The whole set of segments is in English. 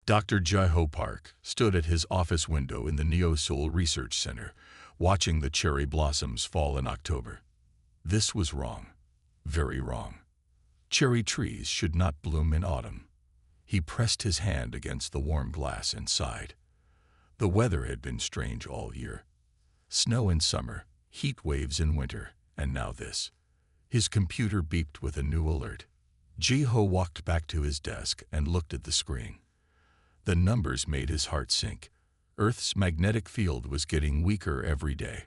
Dr. Jaiho Park stood at his office window in the Neo-Seoul Research Center, watching the cherry blossoms fall in October. This was wrong. Very wrong. Cherry trees should not bloom in autumn. He pressed his hand against the warm glass and sighed. The weather had been strange all year. Snow in summer, heat waves in winter, and now this. His computer beeped with a new alert. Jaiho walked back to his desk and looked at the screen. The numbers made his heart sink. Earth's magnetic field was getting weaker every day.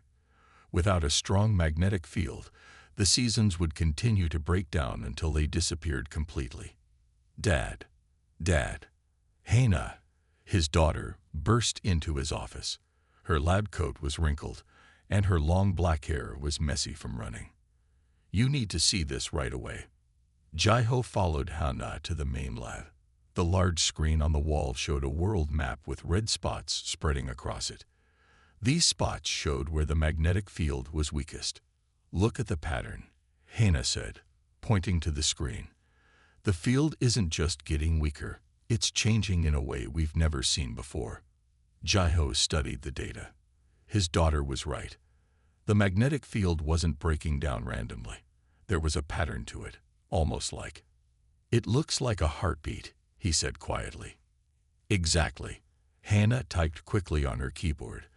Without a strong magnetic field, the seasons would continue to break down until they disappeared completely. Dad. Hannah, his daughter, burst into his office. Her lab coat was wrinkled, and her long black hair was messy from running. You need to see this right away. Jaiho followed Hannah to the main lab. The large screen on the wall showed a world map with red spots spreading across it. These spots showed where the magnetic field was weakest. Look at the pattern, Hannah said, pointing to the screen. The field isn't just getting weaker, it's changing in a way we've never seen before. Jaiho studied the data. His daughter was right. The magnetic field wasn't breaking down randomly. There was a pattern to it, almost like. It looks like a heartbeat, he said quietly. Exactly. Hannah typed quickly on her keyboard,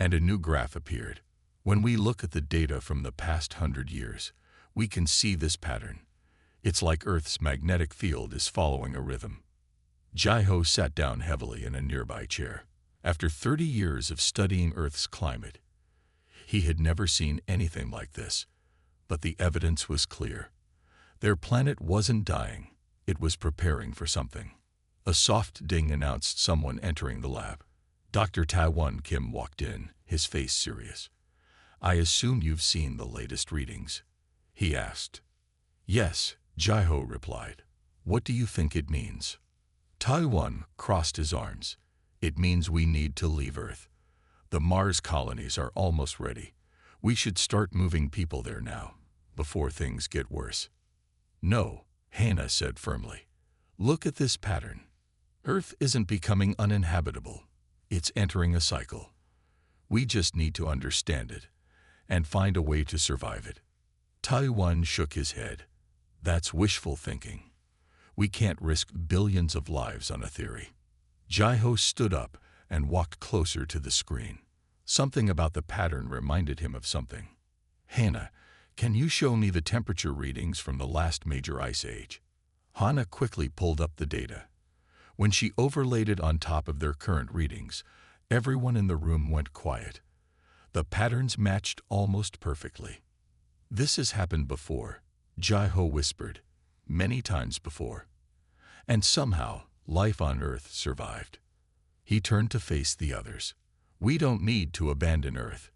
and a new graph appeared. When we look at the data from the past 100 years, we can see this pattern. It's like Earth's magnetic field is following a rhythm. Jaiho sat down heavily in a nearby chair. After 30 years of studying Earth's climate, he had never seen anything like this. But the evidence was clear. Their planet wasn't dying. It was preparing for something. A soft ding announced someone entering the lab. Dr. Taewon Kim walked in, his face serious. I assume you've seen the latest readings, he asked. Yes, Jaiho replied. What do you think it means? Taewon crossed his arms. It means we need to leave Earth. The Mars colonies are almost ready. We should start moving people there now, before things get worse. No, Hannah said firmly. Look at this pattern. Earth isn't becoming uninhabitable. It's entering a cycle. We just need to understand it and find a way to survive it. Taewon shook his head. That's wishful thinking. We can't risk billions of lives on a theory. Jaiho stood up and walked closer to the screen. Something about the pattern reminded him of something. Hannah, can you show me the temperature readings from the last major ice age? Hannah quickly pulled up the data. When she overlaid it on top of their current readings, everyone in the room went quiet. The patterns matched almost perfectly. This has happened before, Jaiho whispered, many times before. And somehow, life on Earth survived. He turned to face the others. We don't need to abandon Earth.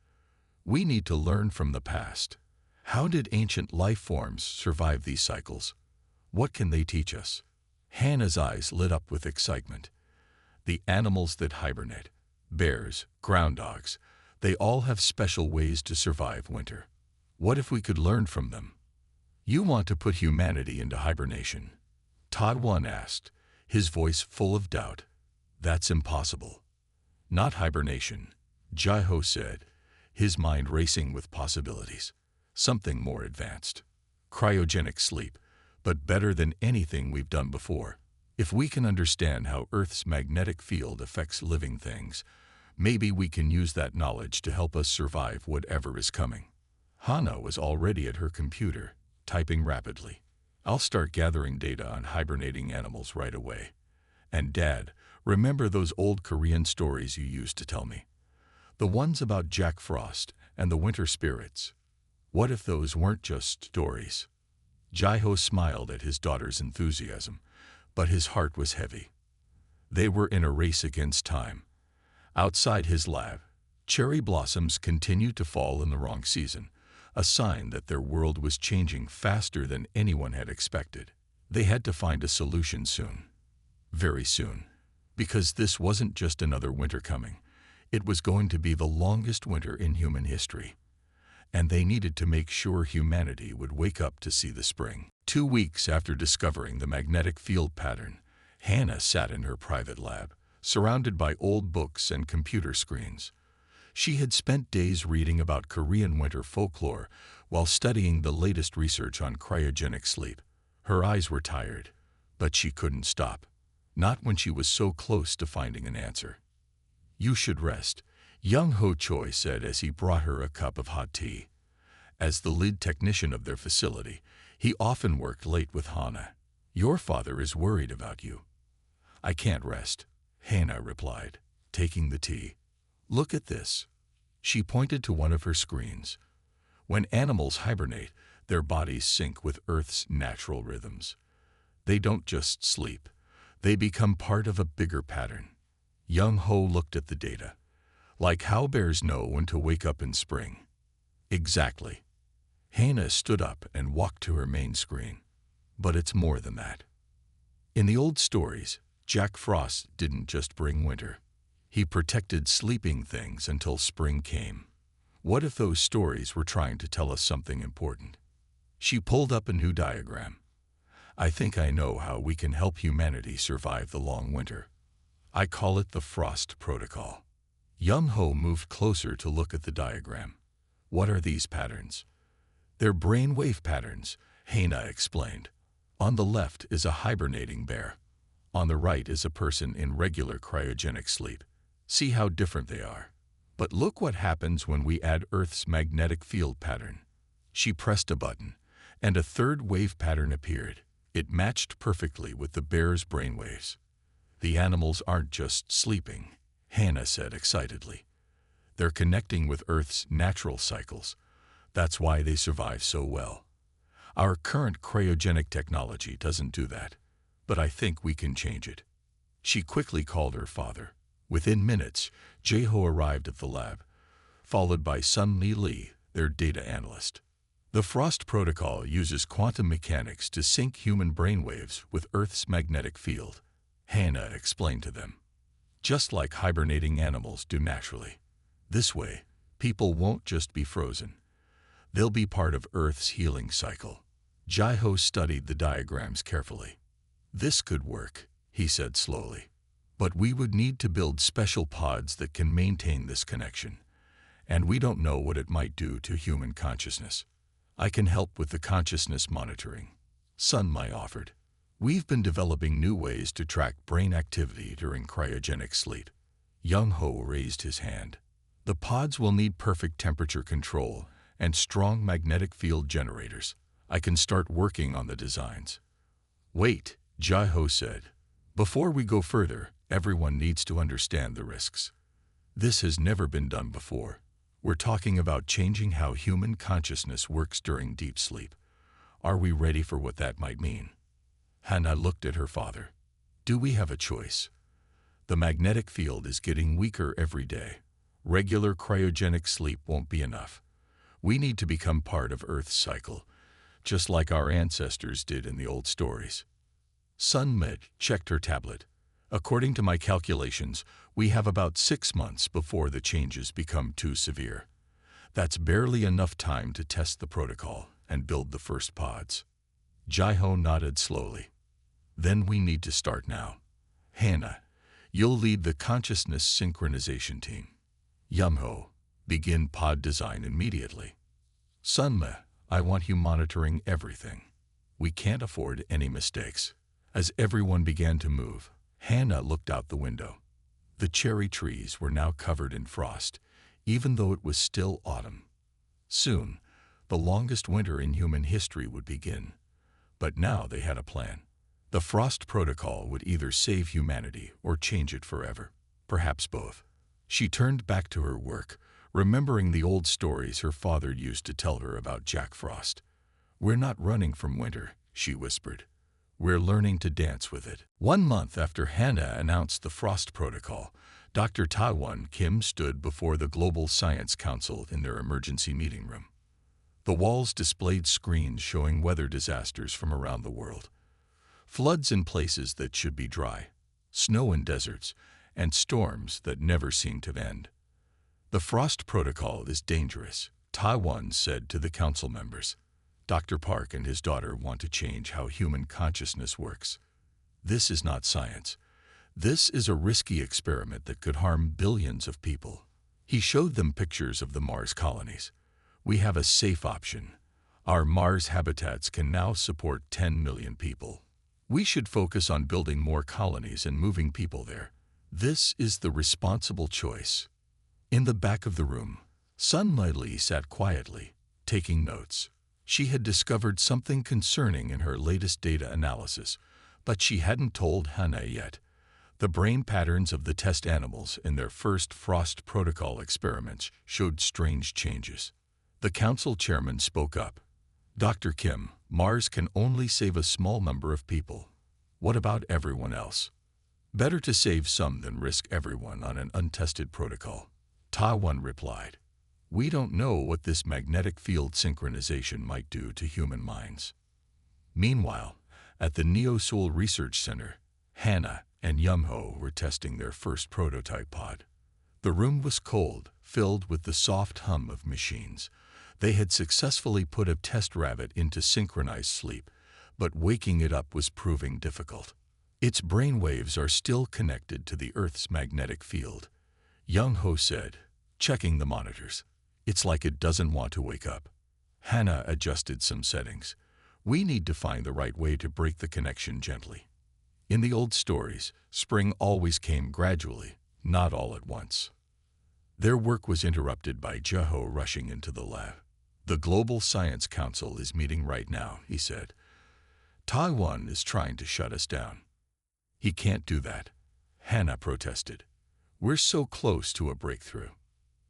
We need to learn from the past. How did ancient life forms survive these cycles? What can they teach us? Hannah's eyes lit up with excitement. The animals that hibernate, bears, ground dogs, they all have special ways to survive winter. What if we could learn from them? You want to put humanity into hibernation? Taewon asked, his voice full of doubt. That's impossible. Not hibernation, Jaiho said, his mind racing with possibilities. Something more advanced. Cryogenic sleep, but better than anything we've done before. If we can understand how Earth's magnetic field affects living things, maybe we can use that knowledge to help us survive whatever is coming. Hannah was already at her computer, typing rapidly. I'll start gathering data on hibernating animals right away. And Dad, remember those old Korean stories you used to tell me? The ones about Jack Frost and the winter spirits. What if those weren't just stories? Jaiho smiled at his daughter's enthusiasm, but his heart was heavy. They were in a race against time. Outside his lab, cherry blossoms continued to fall in the wrong season, a sign that their world was changing faster than anyone had expected. They had to find a solution soon. Very soon. Because this wasn't just another winter coming. It was going to be the longest winter in human history. And they needed to make sure humanity would wake up to see the spring. 2 weeks after discovering the magnetic field pattern, Hannah sat in her private lab, surrounded by old books and computer screens. She had spent days reading about Korean winter folklore while studying the latest research on cryogenic sleep. Her eyes were tired, but she couldn't stop. Not when she was so close to finding an answer. "You should rest," young Ho Choi said as he brought her a cup of hot tea. As the lead technician of their facility, he often worked late with Hannah. "Your father is worried about you." "I can't rest," Hannah replied, taking the tea. "Look at this." She pointed to one of her screens. When animals hibernate, their bodies sync with Earth's natural rhythms. They don't just sleep. They become part of a bigger pattern. Young Ho looked at the data. "Like how bears know when to wake up in spring." "Exactly." Hannah stood up and walked to her main screen. "But it's more than that." In the old stories, Jack Frost didn't just bring winter. He protected sleeping things until spring came. What if those stories were trying to tell us something important? She pulled up a new diagram. "I think I know how we can help humanity survive the long winter. I call it the Frost Protocol." Young Ho moved closer to look at the diagram. "What are these patterns?" "They're brainwave patterns," Hannah explained. "On the left is a hibernating bear. On the right is a person in regular cryogenic sleep. See how different they are. But look what happens when we add Earth's magnetic field pattern." She pressed a button, and a third wave pattern appeared. It matched perfectly with the bear's brainwaves. "The animals aren't just sleeping," Hannah said excitedly. "They're connecting with Earth's natural cycles. That's why they survive so well. Our current cryogenic technology doesn't do that, but I think we can change it." She quickly called her father. Within minutes, Jae-ho arrived at the lab, followed by Sun-Mi Lee, their data analyst. "The Frost Protocol uses quantum mechanics to sync human brainwaves with Earth's magnetic field," Hannah explained to them. "Just like hibernating animals do naturally. This way, people won't just be frozen. They'll be part of Earth's healing cycle." Jae-ho studied the diagrams carefully. "This could work," he said slowly. "But we would need to build special pods that can maintain this connection. And we don't know what it might do to human consciousness." "I can help with the consciousness monitoring," Sun-Mi offered. "We've been developing new ways to track brain activity during cryogenic sleep." Young Ho raised his hand. "The pods will need perfect temperature control and strong magnetic field generators. I can start working on the designs." "Wait," Jae-ho said. "Before we go further, everyone needs to understand the risks. This has never been done before. We're talking about changing how human consciousness works during deep sleep. Are we ready for what that might mean?" Hannah looked at her father. "Do we have a choice? The magnetic field is getting weaker every day. Regular cryogenic sleep won't be enough. We need to become part of Earth's cycle, just like our ancestors did in the old stories." Sun-Mi checked her tablet. "According to my calculations, we have about 6 months before the changes become too severe. That's barely enough time to test the protocol and build the first pods." Jae-ho nodded slowly. "Then we need to start now. Hannah, you'll lead the consciousness synchronization team. Young-ho, begin pod design immediately. Sun-Mi, I want you monitoring everything. We can't afford any mistakes." As everyone began to move, Hannah looked out the window. The cherry trees were now covered in frost, even though it was still autumn. Soon, the longest winter in human history would begin. But now they had a plan. The Frost Protocol would either save humanity or change it forever, perhaps both. She turned back to her work, remembering the old stories her father used to tell her about Jack Frost. "We're not running from winter," she whispered. "We're learning to dance with it." 1 month after Hannah announced the Frost Protocol, Dr. Taewon Kim stood before the Global Science Council in their emergency meeting room. The walls displayed screens showing weather disasters from around the world. Floods in places that should be dry, snow in deserts, and storms that never seem to end. "The Frost Protocol is dangerous," Taewon said to the council members. "Dr. Park and his daughter want to change how human consciousness works. This is not science. This is a risky experiment that could harm billions of people. He showed them pictures of the Mars colonies. We have a safe option. Our Mars habitats can now support 10 million people. We should focus on building more colonies and moving people there. This is the responsible choice. In the back of the room, Sun Li sat quietly, taking notes. She had discovered something concerning in her latest data analysis, but she hadn't told Hannah yet. The brain patterns of the test animals in their first Frost Protocol experiments showed strange changes. The council chairman spoke up. Dr. Kim, Mars can only save a small number of people. What about everyone else? Better to save some than risk everyone on an untested protocol. Taiwan replied. We don't know what this magnetic field synchronization might do to human minds. Meanwhile, at the Neo-Seoul Research Center, Hannah and Young-ho were testing their first prototype pod. The room was cold, filled with the soft hum of machines. They had successfully put a test rabbit into synchronized sleep, but waking it up was proving difficult. Its brain waves are still connected to the Earth's magnetic field. Young-ho said, checking the monitors. It's like it doesn't want to wake up. Hannah adjusted some settings. We need to find the right way to break the connection gently. In the old stories, spring always came gradually, not all at once. Their work was interrupted by Jae-ho rushing into the lab. The Global Science Council is meeting right now, he said. Taiwan is trying to shut us down. He can't do that, Hannah protested. We're so close to a breakthrough.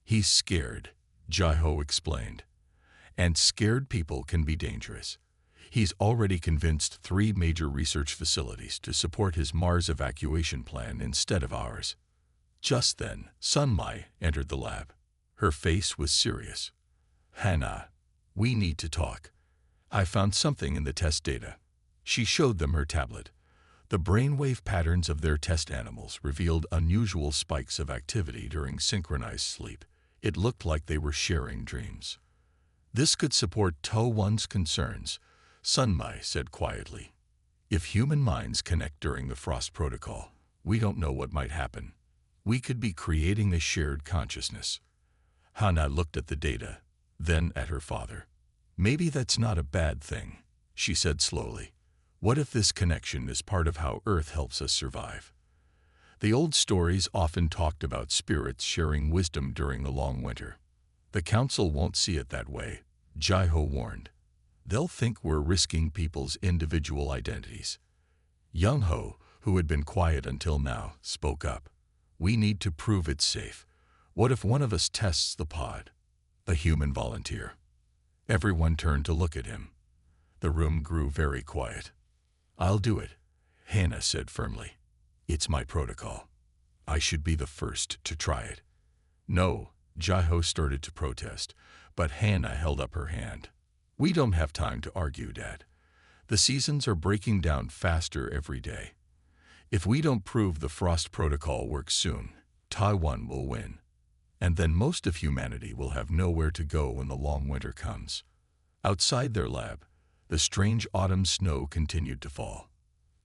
He's scared, Jae-ho explained. And scared people can be dangerous. He's already convinced 3 major research facilities to support his Mars evacuation plan instead of ours. Just then, Sun Mai entered the lab. Her face was serious. Hannah, we need to talk. I found something in the test data. She showed them her tablet. The brainwave patterns of their test animals revealed unusual spikes of activity during synchronized sleep. It looked like they were sharing dreams. This could support To-1's concerns, Sun Mai said quietly. If human minds connect during the Frost Protocol, we don't know what might happen. We could be creating a shared consciousness. Hannah looked at the data, then at her father. Maybe that's not a bad thing, she said slowly. What if this connection is part of how Earth helps us survive? The old stories often talked about spirits sharing wisdom during the long winter. The council won't see it that way, Jae-ho warned. They'll think we're risking people's individual identities. Young-ho, who had been quiet until now, spoke up. We need to prove it's safe. What if one of us tests the pod? A human volunteer. Everyone turned to look at him. The room grew very quiet. I'll do it, Hannah said firmly. It's my protocol. I should be the first to try it. No, Jae-ho started to protest, but Hannah held up her hand. We don't have time to argue, Dad. The seasons are breaking down faster every day. If we don't prove the Frost Protocol works soon, Taiwan will win. And then most of humanity will have nowhere to go when the long winter comes. Outside their lab, the strange autumn snow continued to fall.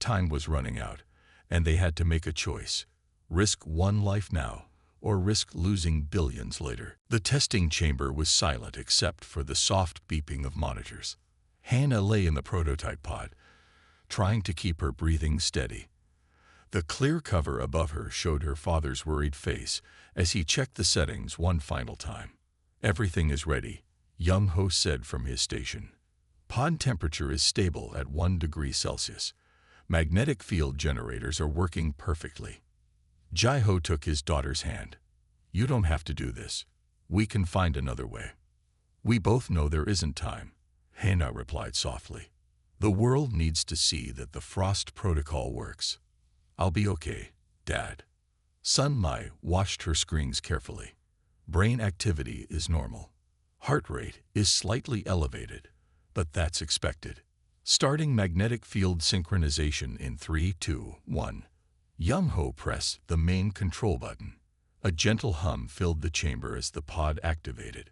Time was running out, and they had to make a choice. Risk one life now, or risk losing billions later. The testing chamber was silent except for the soft beeping of monitors. Hannah lay in the prototype pod, trying to keep her breathing steady. The clear cover above her showed her father's worried face as he checked the settings one final time. Everything is ready, Young-ho said from his station. Pod temperature is stable at 1 degree Celsius. Magnetic field generators are working perfectly. Jae-ho took his daughter's hand. You don't have to do this. We can find another way. We both know there isn't time, Hannah replied softly. The world needs to see that the Frost Protocol works. I'll be okay, Dad. Sun Mai watched her screens carefully. Brain activity is normal. Heart rate is slightly elevated, but that's expected. Starting magnetic field synchronization in 3, 2, 1. Young-ho pressed the main control button. A gentle hum filled the chamber as the pod activated.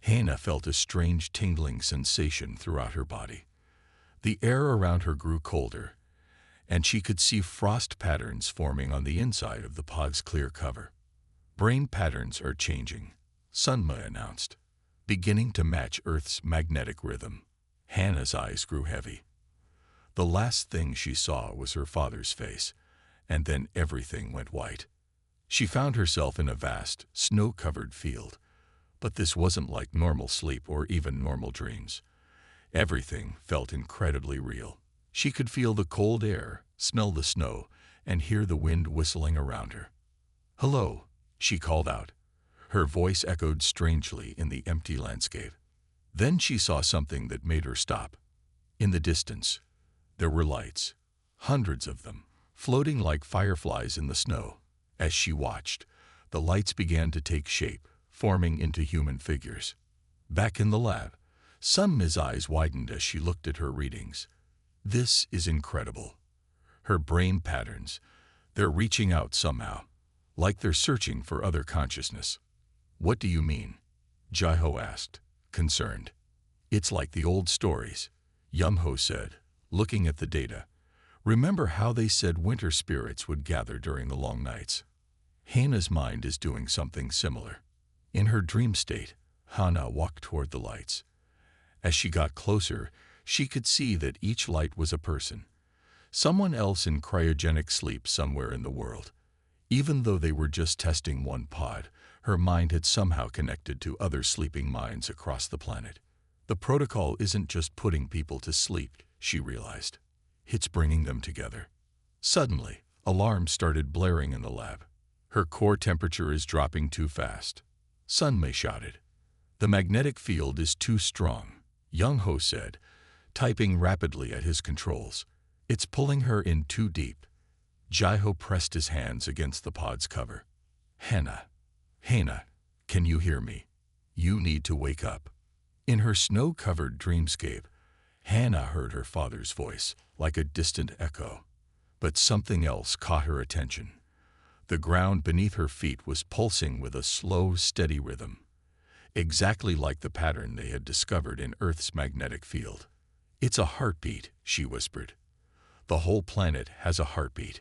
Hannah felt a strange tingling sensation throughout her body. The air around her grew colder, and she could see frost patterns forming on the inside of the pod's clear cover. Brain patterns are changing, Sunma announced, beginning to match Earth's magnetic rhythm. Hannah's eyes grew heavy. The last thing she saw was her father's face, and then everything went white. She found herself in a vast, snow-covered field, but this wasn't like normal sleep or even normal dreams. Everything felt incredibly real. She could feel the cold air, smell the snow, and hear the wind whistling around her. "Hello," she called out. Her voice echoed strangely in the empty landscape. Then she saw something that made her stop. In the distance, there were lights, hundreds of them, floating like fireflies in the snow. As she watched, the lights began to take shape, forming into human figures. Back in the lab, Sunma's eyes widened as she looked at her readings. This is incredible. Her brain patterns, they're reaching out somehow, like they're searching for other consciousness. "What do you mean?" Jaiho asked, concerned. "It's like the old stories," Yumho said, looking at the data. "Remember how they said winter spirits would gather during the long nights?" Hannah's mind is doing something similar. In her dream state, Hannah walked toward the lights. As she got closer, she could see that each light was a person, someone else in cryogenic sleep somewhere in the world. Even though they were just testing one pod, her mind had somehow connected to other sleeping minds across the planet. The protocol isn't just putting people to sleep, she realized. It's bringing them together. Suddenly, alarms started blaring in the lab. "Her core temperature is dropping too fast," Sunmei shouted. "The magnetic field is too strong," Young-ho said, typing rapidly at his controls. "It's pulling her in too deep." Jaiho pressed his hands against the pod's cover. Hannah, can you hear me? You need to wake up." In her snow-covered dreamscape, Hannah heard her father's voice, like a distant echo. But something else caught her attention. The ground beneath her feet was pulsing with a slow, steady rhythm, exactly like the pattern they had discovered in Earth's magnetic field. "It's a heartbeat," she whispered. "The whole planet has a heartbeat."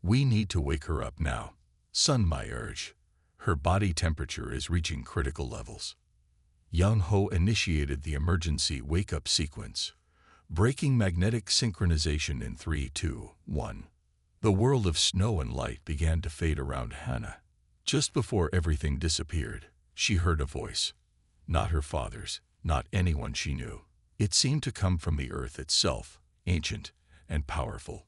"We need to wake her up now," Sunmai urged. "Her body temperature is reaching critical levels." Young-ho initiated the emergency wake-up sequence, breaking magnetic synchronization in 3, 2, 1. The world of snow and light began to fade around Hannah. Just before everything disappeared, she heard a voice. Not her father's, not anyone she knew. It seemed to come from the earth itself, ancient and powerful.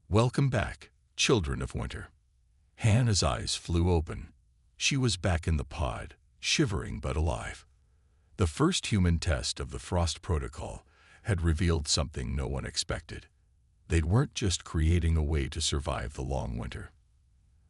"Welcome back, children of winter." Hannah's eyes flew open. She was back in the pod, shivering but alive. The first human test of the Frost Protocol had revealed something no one expected. They weren't just creating a way to survive the long winter.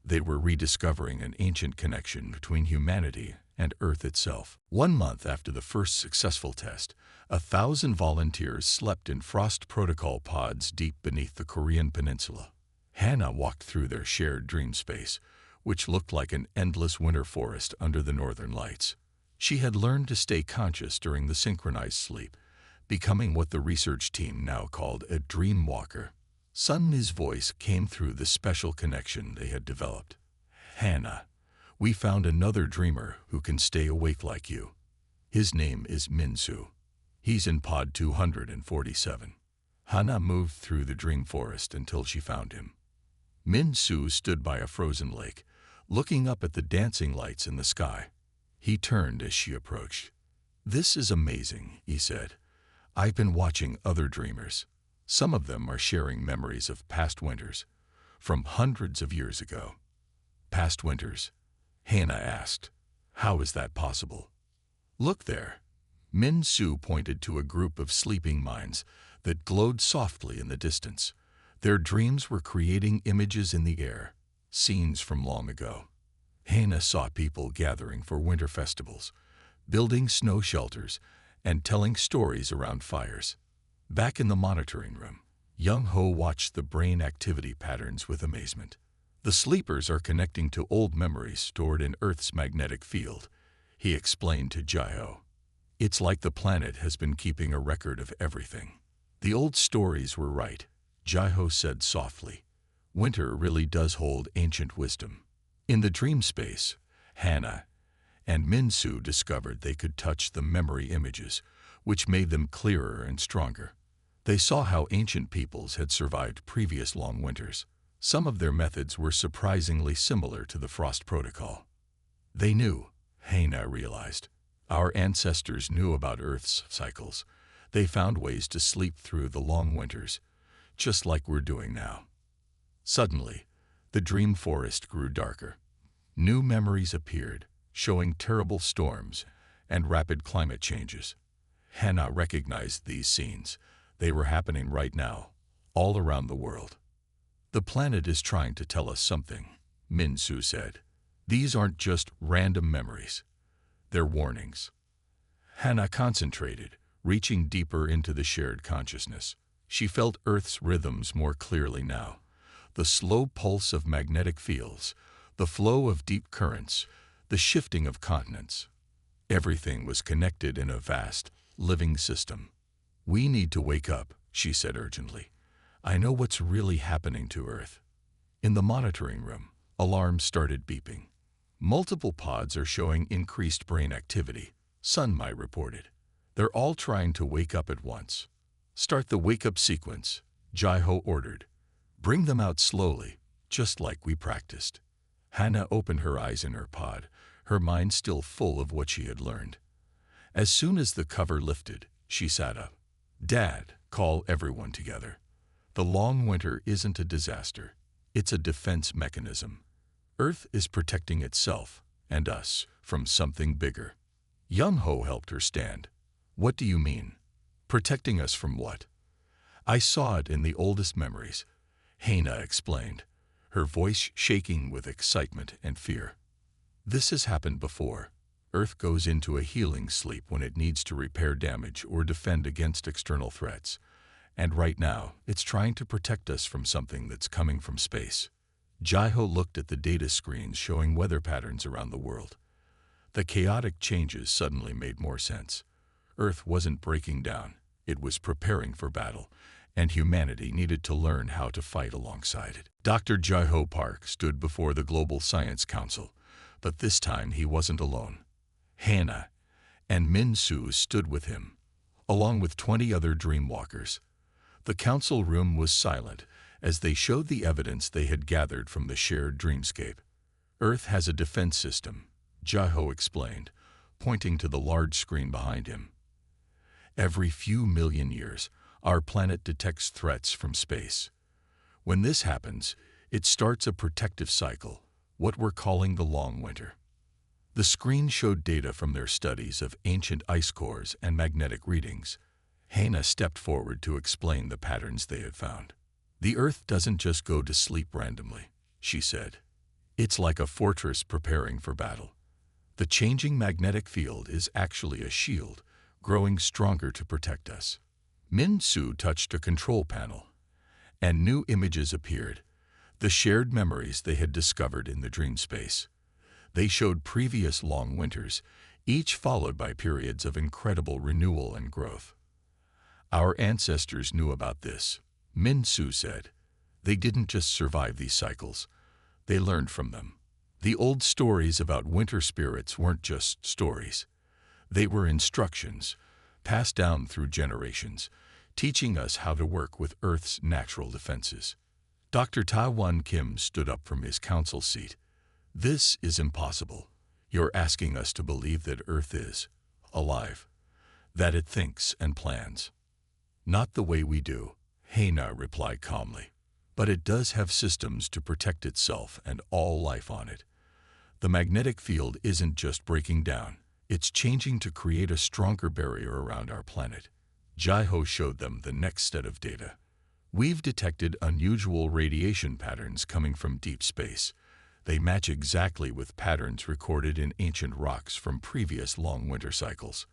They were rediscovering an ancient connection between humanity and Earth itself. 1 month after the first successful test, 1,000 volunteers slept in Frost Protocol pods deep beneath the Korean peninsula. Hannah walked through their shared dream space, which looked like an endless winter forest under the northern lights. She had learned to stay conscious during the synchronized sleep, becoming what the research team now called a dream walker. Sunmi's voice came through the special connection they had developed. "Hannah, we found another dreamer who can stay awake like you. His name is Min-soo. He's in pod 247. Hannah moved through the dream forest until she found him. Min-soo stood by a frozen lake, looking up at the dancing lights in the sky. He turned as she approached. "This is amazing," he said. "I've been watching other dreamers. Some of them are sharing memories of past winters, from hundreds of years ago." "Past winters?" Hannah asked. "How is that possible?" "Look there." Min-soo pointed to a group of sleeping minds that glowed softly in the distance. Their dreams were creating images in the air, scenes from long ago. Hannah saw people gathering for winter festivals, building snow shelters, and telling stories around fires. Back in the monitoring room, Young-ho watched the brain activity patterns with amazement. "The sleepers are connecting to old memories stored in Earth's magnetic field," he explained to Jaiho. "It's like the planet has been keeping a record of everything." The old stories were right. Jaiho said softly. Winter really does hold ancient wisdom. In the dream space, Hannah and Minsu discovered they could touch the memory images, which made them clearer and stronger. They saw how ancient peoples had survived previous long winters. Some of their methods were surprisingly similar to the Frost Protocol. They knew, Hannah realized. Our ancestors knew about Earth's cycles. They found ways to sleep through the long winters, just like we're doing now. Suddenly, the dream forest grew darker. New memories appeared, showing terrible storms and rapid climate changes. Hannah recognized these scenes. They were happening right now, all around the world. The planet is trying to tell us something, Minsu said. These aren't just random memories. They're warnings. Hannah concentrated, reaching deeper into the shared consciousness. She felt Earth's rhythms more clearly now. The slow pulse of magnetic fields, the flow of deep currents, the shifting of continents. Everything was connected in a vast, living system. We need to wake up, she said urgently. I know what's really happening to Earth. In the monitoring room, alarms started beeping. Multiple pods are showing increased brain activity, Sunmai reported. They're all trying to wake up at once. Start the wake-up sequence, Jaiho ordered. Bring them out slowly, just like we practiced. Hannah opened her eyes in her pod, her mind still full of what she had learned. As soon as the cover lifted, she sat up. Dad, call everyone together. The long winter isn't a disaster. It's a defense mechanism. Earth is protecting itself, and us, from something bigger. Young-ho helped her stand. What do you mean? Protecting us from what? I saw it in the oldest memories, Hannah explained, her voice shaking with excitement and fear. This has happened before. Earth goes into a healing sleep when it needs to repair damage or defend against external threats. And right now, it's trying to protect us from something that's coming from space. Jaiho looked at the data screens showing weather patterns around the world. The chaotic changes suddenly made more sense. Earth wasn't breaking down. It was preparing for battle, and humanity needed to learn how to fight alongside it. Dr. Jaiho Park stood before the Global Science Council, but this time he wasn't alone. Hannah and Minsu stood with him, along with 20 other dreamwalkers. The council room was silent as they showed the evidence they had gathered from the shared dreamscape. Earth has a defense system, Jaiho explained, pointing to the large screen behind him. Every few million years, our planet detects threats from space. When this happens, it starts a protective cycle, what we're calling the long winter. The screen showed data from their studies of ancient ice cores and magnetic readings. Hannah stepped forward to explain the patterns they had found. The Earth doesn't just go to sleep randomly, she said. It's like a fortress preparing for battle. The changing magnetic field is actually a shield, growing stronger to protect us. Minsu touched a control panel, and new images appeared, the shared memories they had discovered in the dream space. They showed previous long winters, each followed by periods of incredible renewal and growth. Our ancestors knew about this, Minsu said. They didn't just survive these cycles, they learned from them. The old stories about winter spirits weren't just stories. They were instructions, passed down through generations, teaching us how to work with Earth's natural defenses. Dr. Taiwan Kim stood up from his council seat. This is impossible. You're asking us to believe that Earth is alive, that it thinks and plans. Not the way we do, Hannah replied calmly. But it does have systems to protect itself and all life on it. The magnetic field isn't just breaking down. It's changing to create a stronger barrier around our planet. Jaiho showed them the next set of data. We've detected unusual radiation patterns coming from deep space. They match exactly with patterns recorded in ancient rocks from previous long winter cycles.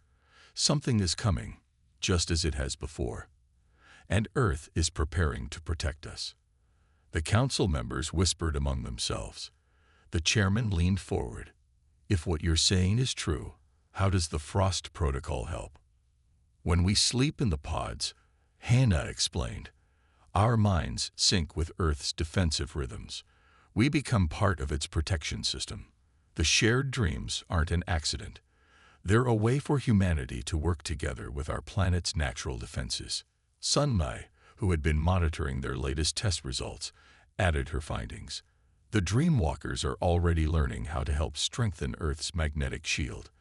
Something is coming, just as it has before. And Earth is preparing to protect us. The council members whispered among themselves. The chairman leaned forward. If what you're saying is true, how does the Frost Protocol help? When we sleep in the pods, Hannah explained, Our minds sync with Earth's defensive rhythms. We become part of its protection system. The shared dreams aren't an accident. They're a way for humanity to work together with our planet's natural defenses. Sun Mai, who had been monitoring their latest test results, added her findings. The Dreamwalkers are already learning how to help strengthen Earth's magnetic shield.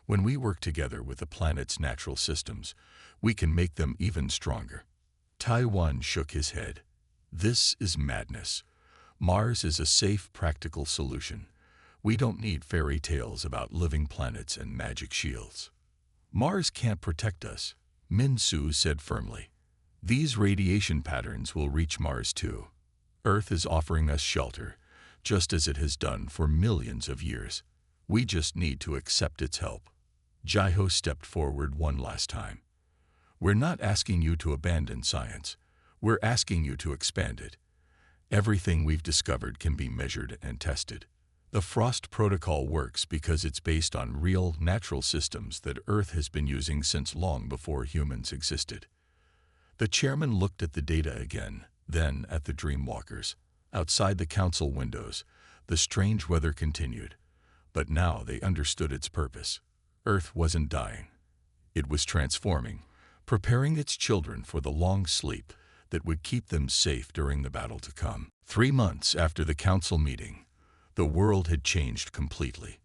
When we work together with the planet's natural systems, we can make them even stronger. Taiwan shook his head. This is madness. Mars is a safe, practical solution. We don't need fairy tales about living planets and magic shields. Mars can't protect us, Min Su said firmly. These radiation patterns will reach Mars too. Earth is offering us shelter, just as it has done for millions of years. We just need to accept its help. Jaiho stepped forward one last time. We're not asking you to abandon science. We're asking you to expand it. Everything we've discovered can be measured and tested. The Frost Protocol works because it's based on real, natural systems that Earth has been using since long before humans existed. The chairman looked at the data again, then at the Dreamwalkers. Outside the council windows, the strange weather continued, but now they understood its purpose. Earth wasn't dying. It was transforming, preparing its children for the long sleep that would keep them safe during the battle to come. 3 months after the council meeting, the world had changed completely.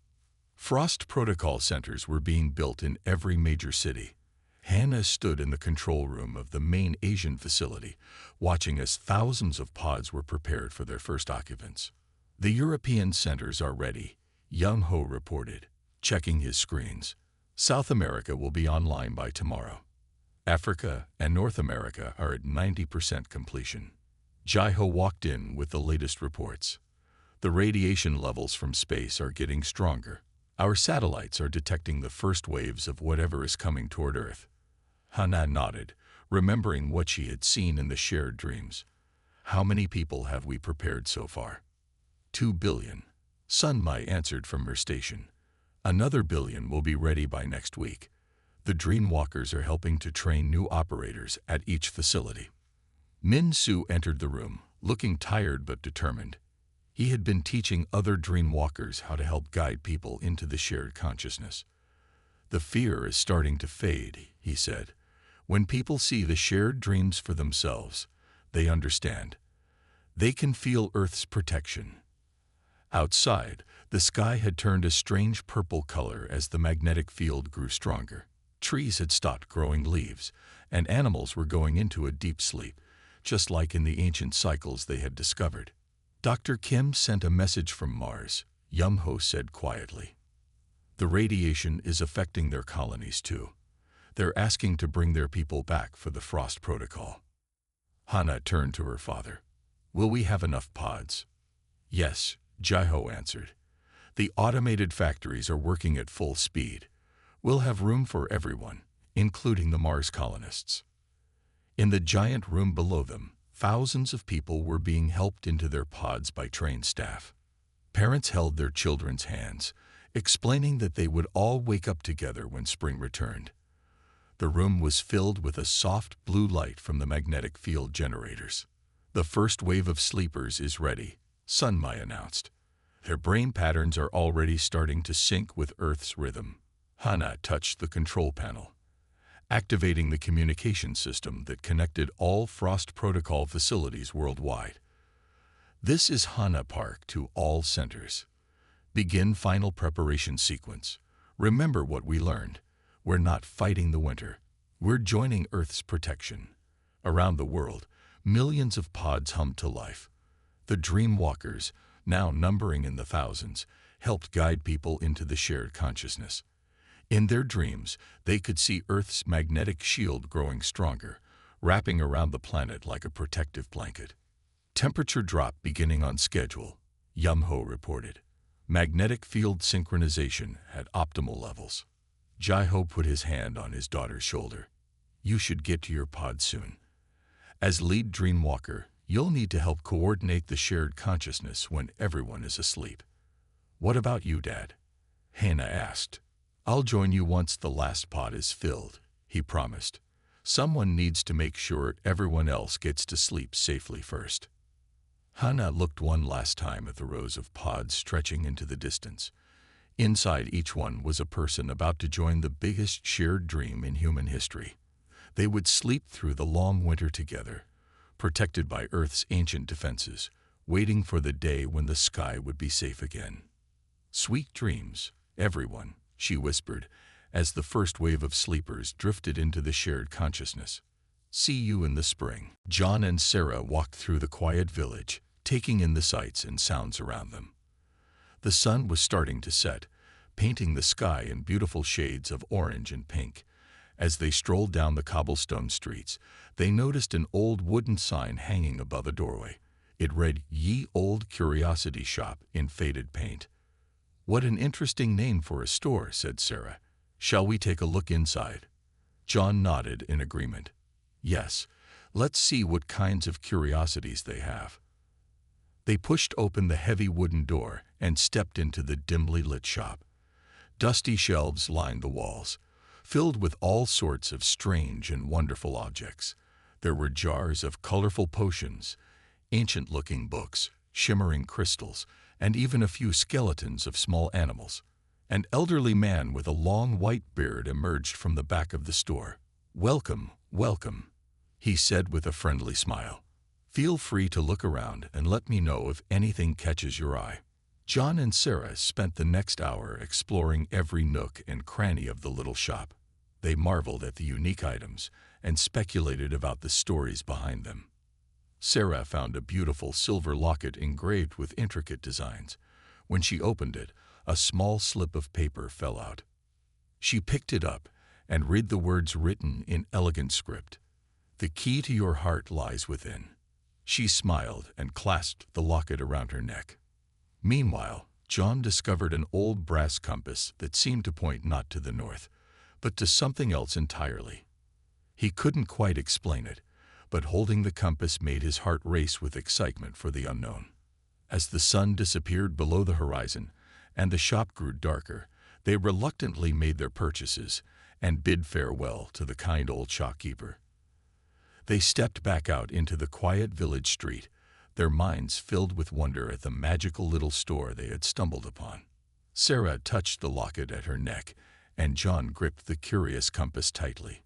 Frost Protocol centers were being built in every major city. Hannah stood in the control room of the main Asian facility, watching as thousands of pods were prepared for their first occupants. The European centers are ready, Young Ho reported, checking his screens. South America will be online by tomorrow. Africa and North America are at 90% completion. Jaiho walked in with the latest reports. The radiation levels from space are getting stronger. Our satellites are detecting the first waves of whatever is coming toward Earth. Hannah nodded, remembering what she had seen in the shared dreams. How many people have we prepared so far? 2 billion. Sun Mai answered from her station. Another billion will be ready by next week. The Dreamwalkers are helping to train new operators at each facility. Min Su entered the room, looking tired but determined. He had been teaching other Dreamwalkers how to help guide people into the shared consciousness. The fear is starting to fade, he said. When people see the shared dreams for themselves, they understand. They can feel Earth's protection. Outside, the sky had turned a strange purple color as the magnetic field grew stronger. Trees had stopped growing leaves, and animals were going into a deep sleep, just like in the ancient cycles they had discovered. Dr. Kim sent a message from Mars, Yumho said quietly. The radiation is affecting their colonies too. They're asking to bring their people back for the Frost Protocol. Hannah turned to her father. Will we have enough pods? Yes, Jaiho answered. The automated factories are working at full speed. We'll have room for everyone, including the Mars colonists. In the giant room below them, thousands of people were being helped into their pods by trained staff. Parents held their children's hands, explaining that they would all wake up together when spring returned. The room was filled with a soft blue light from the magnetic field generators. The first wave of sleepers is ready, Sun Mai announced. Their brain patterns are already starting to sync with Earth's rhythm. Hannah touched the control panel, activating the communication system that connected all Frost Protocol facilities worldwide. This is Hannah Park to all centers. Begin final preparation sequence. Remember what we learned. We're not fighting the winter. We're joining Earth's protection. Around the world, millions of pods hummed to life. The Dreamwalkers, now numbering in the thousands, helped guide people into the shared consciousness. In their dreams, they could see Earth's magnetic shield growing stronger, wrapping around the planet like a protective blanket. Temperature drop beginning on schedule, Yumho reported. Magnetic field synchronization at optimal levels. Jaiho put his hand on his daughter's shoulder. You should get to your pod soon. As lead Dreamwalker, you'll need to help coordinate the shared consciousness when everyone is asleep. What about you, Dad? Hannah asked. I'll join you once the last pod is filled, he promised. Someone needs to make sure everyone else gets to sleep safely first. Hannah looked one last time at the rows of pods stretching into the distance. Inside each one was a person about to join the biggest shared dream in human history. They would sleep through the long winter together, protected by Earth's ancient defenses, waiting for the day when the sky would be safe again. "Sweet dreams, everyone," she whispered, as the first wave of sleepers drifted into the shared consciousness. "See you in the spring." John and Sarah walked through the quiet village, taking in the sights and sounds around them. The sun was starting to set, painting the sky in beautiful shades of orange and pink. As they strolled down the cobblestone streets, they noticed an old wooden sign hanging above a doorway. It read, "Ye Old Curiosity Shop," in faded paint. "What an interesting name for a store," said Sarah. "Shall we take a look inside?" John nodded in agreement. "Yes, let's see what kinds of curiosities they have." They pushed open the heavy wooden door and stepped into the dimly lit shop. Dusty shelves lined the walls, filled with all sorts of strange and wonderful objects. There were jars of colorful potions, ancient-looking books, shimmering crystals, and even a few skeletons of small animals. An elderly man with a long white beard emerged from the back of the store. "Welcome, welcome," he said with a friendly smile. "Feel free to look around and let me know if anything catches your eye." John and Sarah spent the next hour exploring every nook and cranny of the little shop. They marveled at the unique items and speculated about the stories behind them. Sarah found a beautiful silver locket engraved with intricate designs. When she opened it, a small slip of paper fell out. She picked it up and read the words written in elegant script. "The key to your heart lies within." She smiled and clasped the locket around her neck. Meanwhile, John discovered an old brass compass that seemed to point not to the north, but to something else entirely. He couldn't quite explain it, but holding the compass made his heart race with excitement for the unknown. As the sun disappeared below the horizon and the shop grew darker, they reluctantly made their purchases and bid farewell to the kind old shopkeeper. They stepped back out into the quiet village street, their minds filled with wonder at the magical little store they had stumbled upon. Sarah touched the locket at her neck, and John gripped the curious compass tightly.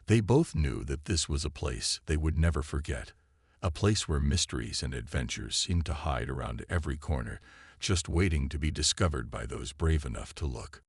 They both knew that this was a place they would never forget, a place where mysteries and adventures seemed to hide around every corner, just waiting to be discovered by those brave enough to look.